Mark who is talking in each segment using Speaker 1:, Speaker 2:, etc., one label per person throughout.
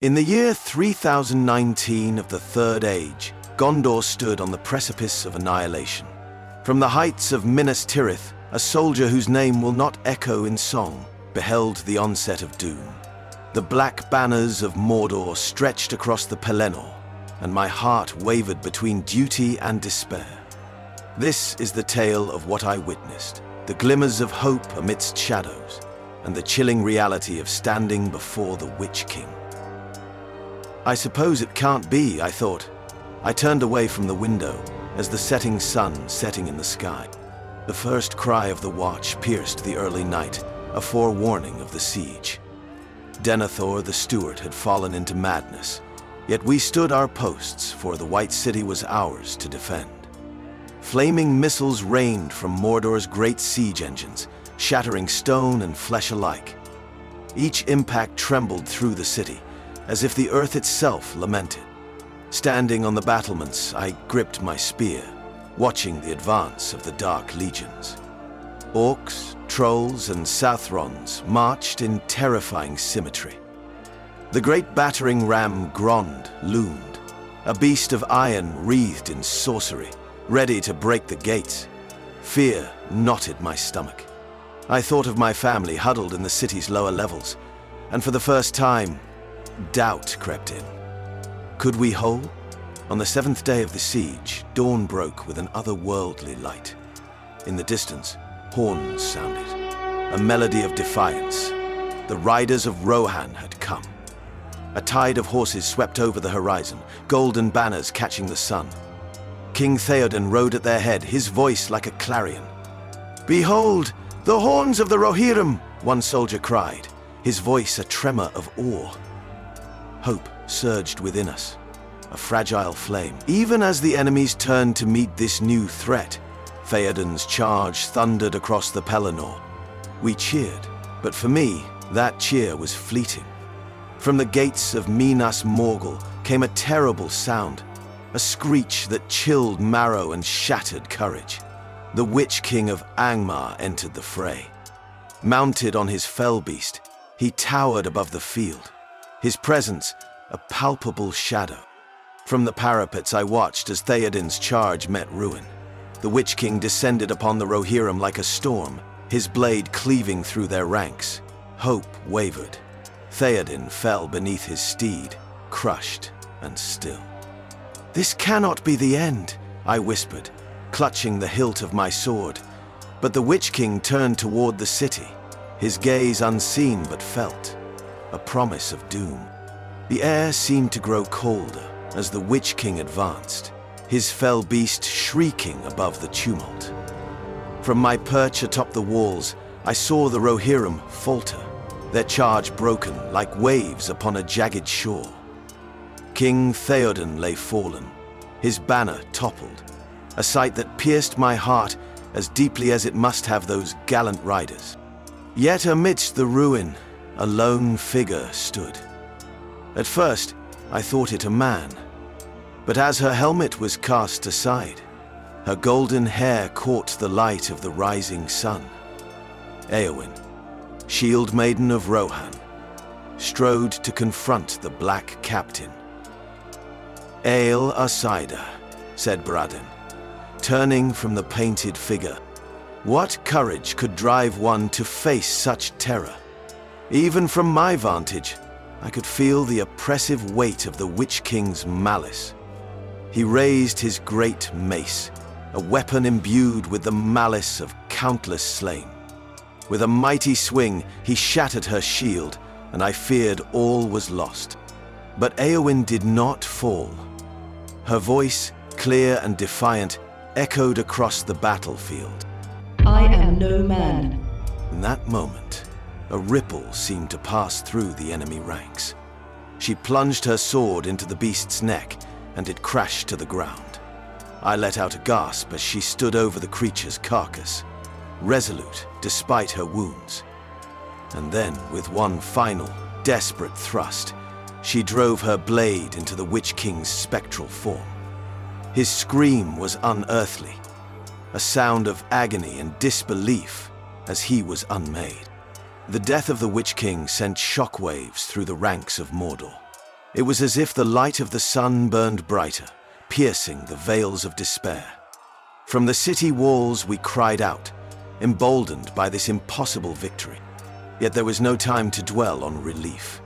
Speaker 1: In the year 3019 of the Third Age, Gondor stood on the precipice of annihilation. From the heights of Minas Tirith, a soldier whose name will not echo in song beheld the onset of doom. The black banners of Mordor stretched across the Pelennor, and my heart wavered between duty and despair. This is the tale of what I witnessed, the glimmers of hope amidst shadows, and the chilling reality of standing before the Witch King. I suppose it can't be, I thought. I turned away from the window as the setting sun setting in the sky. The first cry of the watch pierced the early night, a forewarning of the siege. Denethor the steward had fallen into madness, yet we stood our posts, for the White City was ours to defend. Flaming missiles rained from Mordor's great siege engines, shattering stone and flesh alike. Each impact trembled through the city, as if the earth itself lamented. Standing on the battlements, I gripped my spear, watching the advance of the Dark Legions. Orcs, trolls, and Southrons marched in terrifying symmetry. The great battering ram Grond loomed, a beast of iron wreathed in sorcery, ready to break the gates. Fear knotted my stomach. I thought of my family huddled in the city's lower levels, and for the first time, doubt crept in. Could we hold? On the seventh day of the siege, dawn broke with an otherworldly light. In the distance, horns sounded, a melody of defiance. The riders of Rohan had come. A tide of horses swept over the horizon, golden banners catching the sun. King Theoden rode at their head, his voice like a clarion. "Behold, the horns of the Rohirrim!" one soldier cried, his voice a tremor of awe. Hope surged within us, a fragile flame. Even as the enemies turned to meet this new threat, Theoden's charge thundered across the Pelennor. We cheered, but for me, that cheer was fleeting. From the gates of Minas Morgul came a terrible sound, a screech that chilled marrow and shattered courage. The Witch King of Angmar entered the fray. Mounted on his fell beast, he towered above the field, his presence a palpable shadow. From the parapets I watched as Theoden's charge met ruin. The Witch King descended upon the Rohirrim like a storm, his blade cleaving through their ranks. Hope wavered. Theoden fell beneath his steed, crushed and still. "This cannot be the end," I whispered, clutching the hilt of my sword. But the Witch King turned toward the city, his gaze unseen but felt, a promise of doom. The air seemed to grow colder as the Witch King advanced, his fell beast shrieking above the tumult. From my perch atop the walls, I saw the Rohirrim falter, their charge broken like waves upon a jagged shore. King Theoden lay fallen, his banner toppled, a sight that pierced my heart as deeply as it must have those gallant riders. Yet amidst the ruin, a lone figure stood. At first, I thought it a man, but as her helmet was cast aside, her golden hair caught the light of the rising sun. Éowyn, shield maiden of Rohan, strode to confront the black captain. "Ale Asida," said Bradin, turning from the painted figure. What courage could drive one to face such terror? Even from my vantage, I could feel the oppressive weight of the Witch King's malice. He raised his great mace, a weapon imbued with the malice of countless slain. With a mighty swing, he shattered her shield, and I feared all was lost. But Éowyn did not fall. Her voice, clear and defiant, echoed across the battlefield.
Speaker 2: "I am no man."
Speaker 1: In that moment, a ripple seemed to pass through the enemy ranks. She plunged her sword into the beast's neck, and it crashed to the ground. I let out a gasp as she stood over the creature's carcass, resolute despite her wounds. And then, with one final, desperate thrust, she drove her blade into the Witch King's spectral form. His scream was unearthly, a sound of agony and disbelief as he was unmade. The death of the Witch King sent shockwaves through the ranks of Mordor. It was as if the light of the sun burned brighter, piercing the veils of despair. From the city walls we cried out, emboldened by this impossible victory. Yet there was no time to dwell on relief.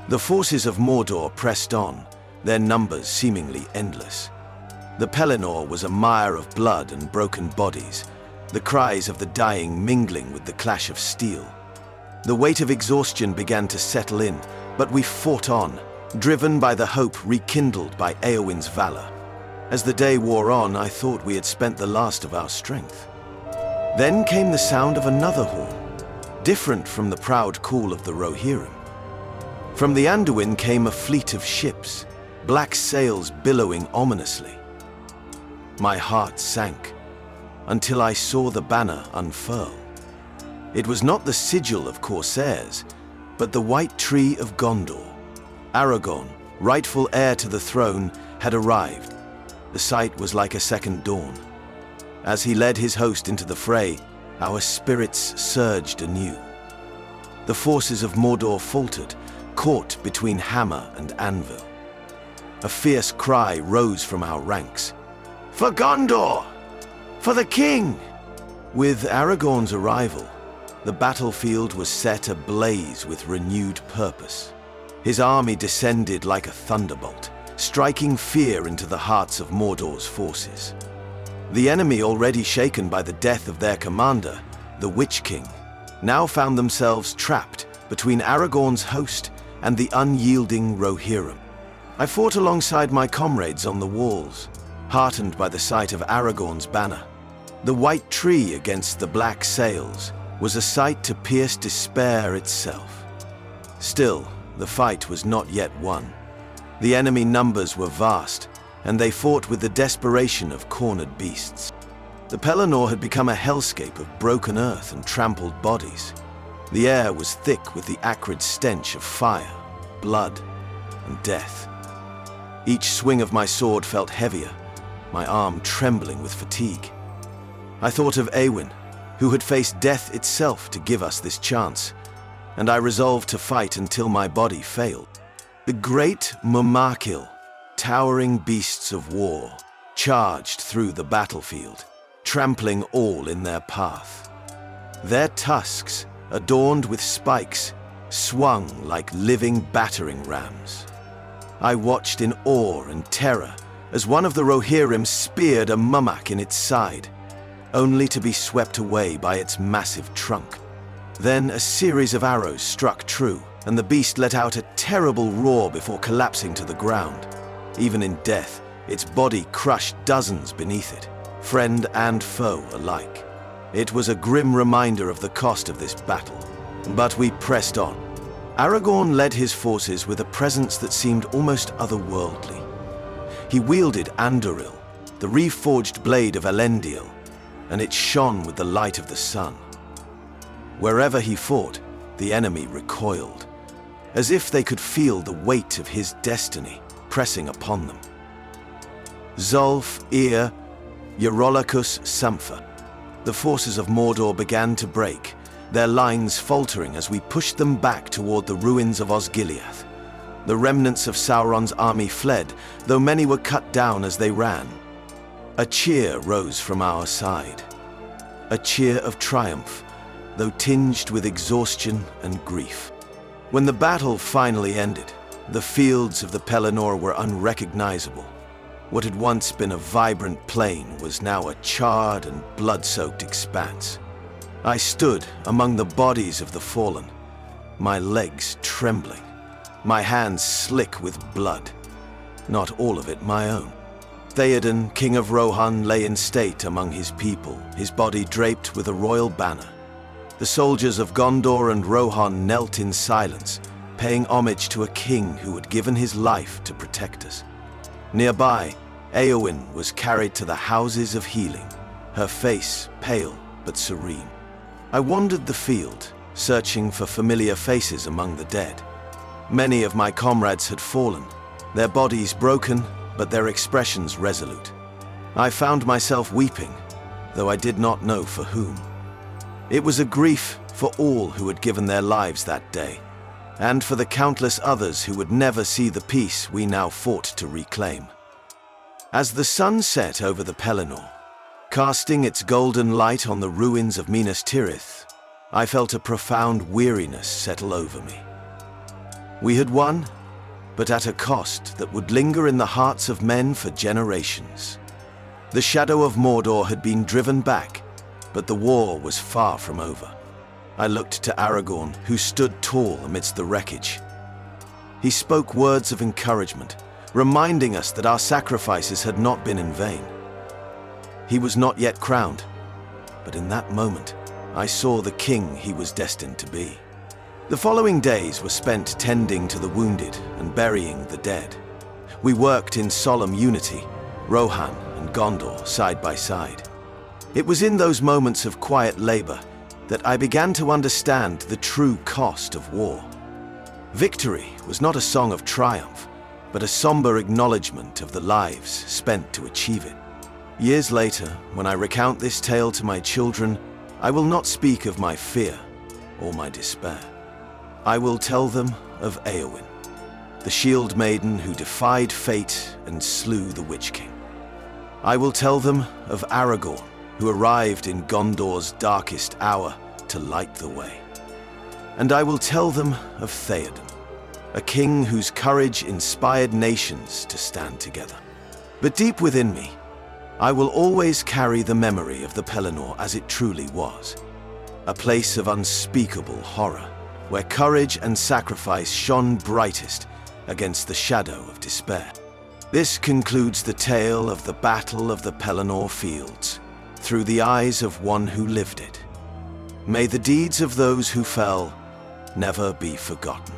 Speaker 1: The forces of Mordor pressed on, their numbers seemingly endless. The Pelennor was a mire of blood and broken bodies, the cries of the dying mingling with the clash of steel. The weight of exhaustion began to settle in, but we fought on, driven by the hope rekindled by Éowyn's valor. As the day wore on, I thought we had spent the last of our strength. Then came the sound of another horn, different from the proud call of the Rohirrim. From the Anduin came a fleet of ships, black sails billowing ominously. My heart sank, until I saw the banner unfurl. It was not the sigil of corsairs, but the white tree of Gondor. Aragorn, rightful heir to the throne, had arrived. The sight was like a second dawn. As he led his host into the fray, our spirits surged anew. The forces of Mordor faltered, caught between hammer and anvil. A fierce cry rose from our ranks. "For Gondor! For the king!" With Aragorn's arrival, the battlefield was set ablaze with renewed purpose. His army descended like a thunderbolt, striking fear into the hearts of Mordor's forces. The enemy, already shaken by the death of their commander, the Witch King, now found themselves trapped between Aragorn's host and the unyielding Rohirrim. I fought alongside my comrades on the walls, heartened by the sight of Aragorn's banner. The white tree against the black sails was a sight to pierce despair itself. Still, the fight was not yet won. The enemy numbers were vast, and they fought with the desperation of cornered beasts. The Pelennor had become a hellscape of broken earth and trampled bodies. The air was thick with the acrid stench of fire, blood, and death. Each swing of my sword felt heavier, my arm trembling with fatigue. I thought of Éowyn, who had faced death itself to give us this chance, and I resolved to fight until my body failed. The great Mumakil, towering beasts of war, charged through the battlefield, trampling all in their path. Their tusks, adorned with spikes, swung like living battering rams. I watched in awe and terror as one of the Rohirrim speared a mummak in its side, only to be swept away by its massive trunk. Then a series of arrows struck true, and the beast let out a terrible roar before collapsing to the ground. Even in death, its body crushed dozens beneath it, friend and foe alike. It was a grim reminder of the cost of this battle, but we pressed on. Aragorn led his forces with a presence that seemed almost otherworldly. He wielded Anduril, the reforged blade of Elendil, and it shone with the light of the sun. Wherever he fought, the enemy recoiled, as if they could feel the weight of his destiny pressing upon them. Zulf, Ir, Eurolacus, Sampha. The forces of Mordor began to break, their lines faltering as we pushed them back toward the ruins of Osgiliath. The remnants of Sauron's army fled, though many were cut down as they ran. A cheer rose from our side. A cheer of triumph, though tinged with exhaustion and grief. When the battle finally ended, the fields of the Pelennor were unrecognizable. What had once been a vibrant plain was now a charred and blood-soaked expanse. I stood among the bodies of the fallen, my legs trembling, my hands slick with blood, not all of it my own. Theoden, king of Rohan, lay in state among his people, his body draped with a royal banner. The soldiers of Gondor and Rohan knelt in silence, paying homage to a king who had given his life to protect us. Nearby, Éowyn was carried to the Houses of Healing, her face pale but serene. I wandered the field, searching for familiar faces among the dead. Many of my comrades had fallen, their bodies broken, but their expressions resolute. I found myself weeping, though I did not know for whom. It was a grief for all who had given their lives that day, and for the countless others who would never see the peace we now fought to reclaim. As the sun set over the Pelennor, casting its golden light on the ruins of Minas Tirith, I felt a profound weariness settle over me. We had won, but at a cost that would linger in the hearts of men for generations. The shadow of Mordor had been driven back, but the war was far from over. I looked to Aragorn, who stood tall amidst the wreckage. He spoke words of encouragement, reminding us that our sacrifices had not been in vain. He was not yet crowned, but in that moment, I saw the king he was destined to be. The following days were spent tending to the wounded and burying the dead. We worked in solemn unity, Rohan and Gondor side by side. It was in those moments of quiet labor that I began to understand the true cost of war. Victory was not a song of triumph, but a somber acknowledgement of the lives spent to achieve it. Years later, when I recount this tale to my children, I will not speak of my fear or my despair. I will tell them of Éowyn, the shield maiden who defied fate and slew the Witch King. I will tell them of Aragorn, who arrived in Gondor's darkest hour to light the way. And I will tell them of Theoden, a king whose courage inspired nations to stand together. But deep within me, I will always carry the memory of the Pelennor as it truly was, a place of unspeakable horror, where courage and sacrifice shone brightest against the shadow of despair. This concludes the tale of the Battle of the Pelennor Fields, through the eyes of one who lived it. May the deeds of those who fell never be forgotten.